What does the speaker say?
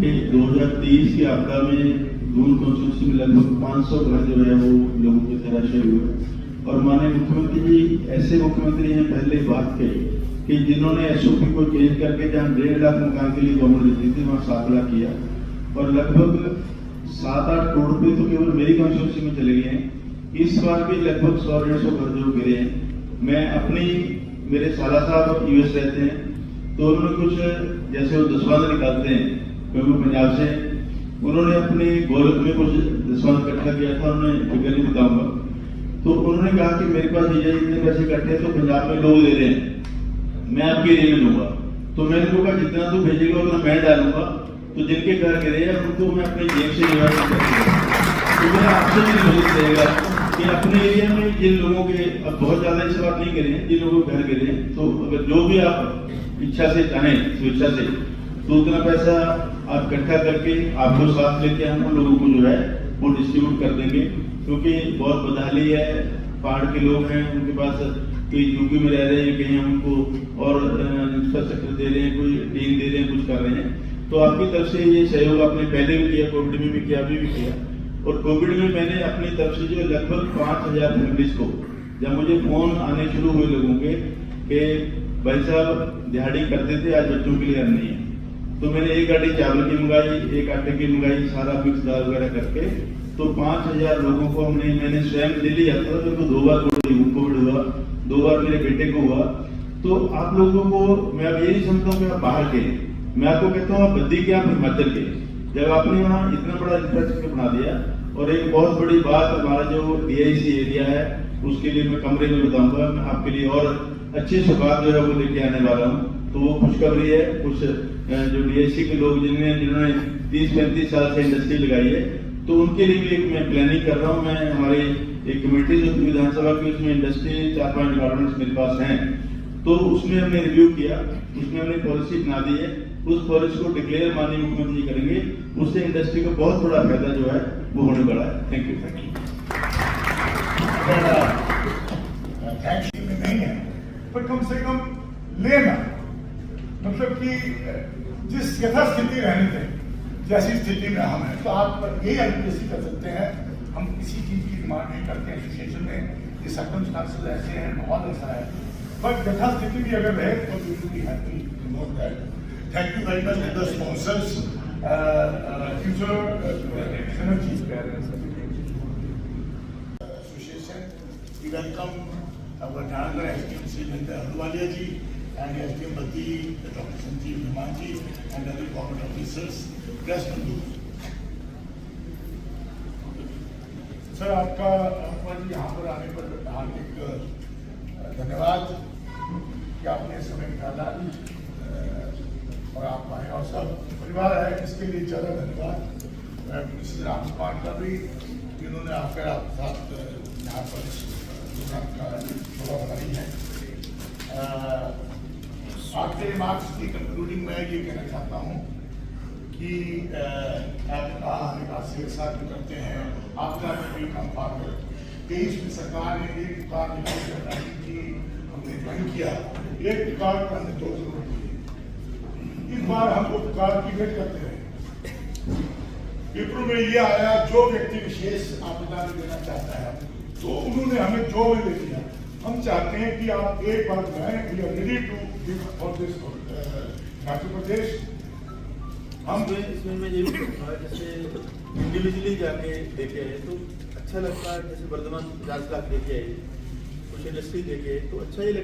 कि 2023 की आपदा में दून कॉन्स्टिट्यूंसी में लगभग 500 घर जो है वो लोगों के तराशे हुए और माननीय मुख्यमंत्री जी ऐसे मुख्यमंत्री हैं पहले बात कही कि जिन्होंने एसओपी को चेंज करके जहां 1.5 लाख मकान के लिए गवर्नमेंट देती थी वहां 7 लाख किया और लगभग 7-8 करोड़ रुपए तो केवल मेरी कॉन्स्टिट्यूंसी में चले गए हैं। इस बार भी लगभग 100-150 घर जो गिरे हैं। मैं अपनी मेरे साला साहब यूएस रहते हैं तो उन्होंने कुछ जैसे वो दसवंध निकालते हैं क्योंकि पंजाब से उन्होंने अपने गोलक में कुछ दसवंध इकट्ठा किया था, उन्होंने फिगर नहीं बताऊंगा। तो उन्होंने कहा कि मेरे पास ये इतने पैसे इकट्ठे तो पंजाब में लोग दे रहे हैं, मैं आपके एरिया में दूंगा। तो मैंने उनको कहा जितना तू भेजेगा उतना मैं डालूंगा, तो जिनके घर गिरे हैं उनको मैं अपने जेब से निवारण करूंगा। तो मेरा आपसे भी निवेदन रहेगा कि अपने एरिया में जिन लोगों के अब बहुत ज्यादा इस बात नहीं गिरे, जिन लोगों के घर गिरे तो अगर जो भी आप इच्छा से चाहें स्वेच्छा से तो उतना पैसा आप इकट्ठा करके आपको साथ लेके हम उन लोगों को जो है वो डिस्ट्रीब्यूट कर देंगे। क्योंकि बहुत बदहाली है, पहाड़ के लोग हैं, उनके पास कोई यूपी में रह रहे हैं, कहीं हम उनको और इंफ्रास्ट्रक्चर दे रहे हैं, कोई टीम दे रहे हैं, कुछ कर रहे हैं। तो आपकी तरफ से ये सहयोग आपने पहले भी किया, कोविड में भी किया, अभी भी किया। और कोविड में मैंने अपनी तरफ से जो लगभग 5000 फैमिलीज को जब मुझे फोन आने शुरू हुए लोगों के कि भाई साहब दिहाड़ी करते थे, आज बच्चों के लिए घर नहीं है, तो मैंने एक गाड़ी चावल की मंगाई, एक आटे की मंगाई, सारा मिक्स दाल वगैरह करके तो 5000 लोगों को मैंने स्वयं दिल्ली यात्रा तो 2 बार कोविड हुआ, 2 बार मेरे बेटे को हुआ। तो आप लोगों को मैं अब ये नहीं समझता हूँ कि आप बाहर के, मैं आपको कहता हूँ आप बद्दी के, आप हिमाचल के, जब आपने वहाँ इतना बड़ा इंफ्रास्ट्रक्चर बना दिया। और एक बहुत बड़ी बात, हमारा जो डीआईसी एरिया है उसके लिए मैं कमरे में बताऊंगा, मैं आपके लिए और अच्छी सौगात जो है वो लेके आने वाला हूँ। तो वो खुशखबरी है, कुछ जो डीआईसी के लोग जिन्होंने 30-35 साल से इंडस्ट्री लगाई है तो उनके लिए भी एक मैं प्लानिंग कर रहा हूँ। मैं हमारे एक कमेटी जो विधानसभा की उसमें इंडस्ट्री 4-5 डिपार्टमेंट्स मेरे पास हैं, तो उसमें हमने रिव्यू किया, उसमें हमने पॉलिसी बना दी है, उस पॉलिसी को डिक्लेयर माननीय मुख्यमंत्री जी करेंगे, उससे इंडस्ट्री को बहुत बड़ा फायदा जो है वो होने वाला है। Thank you. थैंक्स में नहीं है पर कम से कम लेना, मतलब कि जिस यथास्थिति रहने दें जैसी स्थिति में हम हैं, तो आप यही एडवोकेसी कर सकते हैं। हम किसी चीज की डिमांड नहीं करते हैं एसोसिएशन में, ये सर्कमस्टांसेस ऐसे हैं, माहौल ऐसा है, बट यथास्थिति भी अगर रहे तो we will be happy to note that. Thank you very much to the sponsors, future energy association. We welcome our Janagar SDM Srinivas Ahluwalia ji and SDM Bati, Dr. Sanjeev Himani ji and other government officers. Press बंधु sir, आपका यहाँ पर आने पर हार्दिक धन्यवाद कि आपने समय निकाला और आप आए, और सब परिवार है इसके लिए ज़्यादा धन्यवाद। मिसेस रामकुमार का भी, जिन्होंने आकर आपके साथ यहाँ पर थोड़ा बनाई है। आपके रिमार्क्स की कंक्लूडिंग में ये कहना चाहता हूँ कि आपने कहा हमें काफी साथ भी करते हैं, आपका भी काम पाकर 23 में सरकार ने एक दुकान की हमने ज्वाइन किया, एक दुकान को हमने 2 जरूर दी। इस बार हमको दुकान की वेट करते रहे। विप्रो में ये आया जो व्यक्ति विशेष आपदा में देना चाहता है, तो उन्होंने हमें जो में दे दिया। हम चाहते हैं कि आप एक बार बनाएं, we are ready to give for this Himachal Pradesh. हम इसमें मैं ये भी कहूँगा, जैसे इंडिविजुअली जाके देखे हैं तो अच्छा लगता है। जैसे वर्धमान 50 लाख देके आई, कुछ इंडस्ट्री देके तो अच्छा ही लगता है।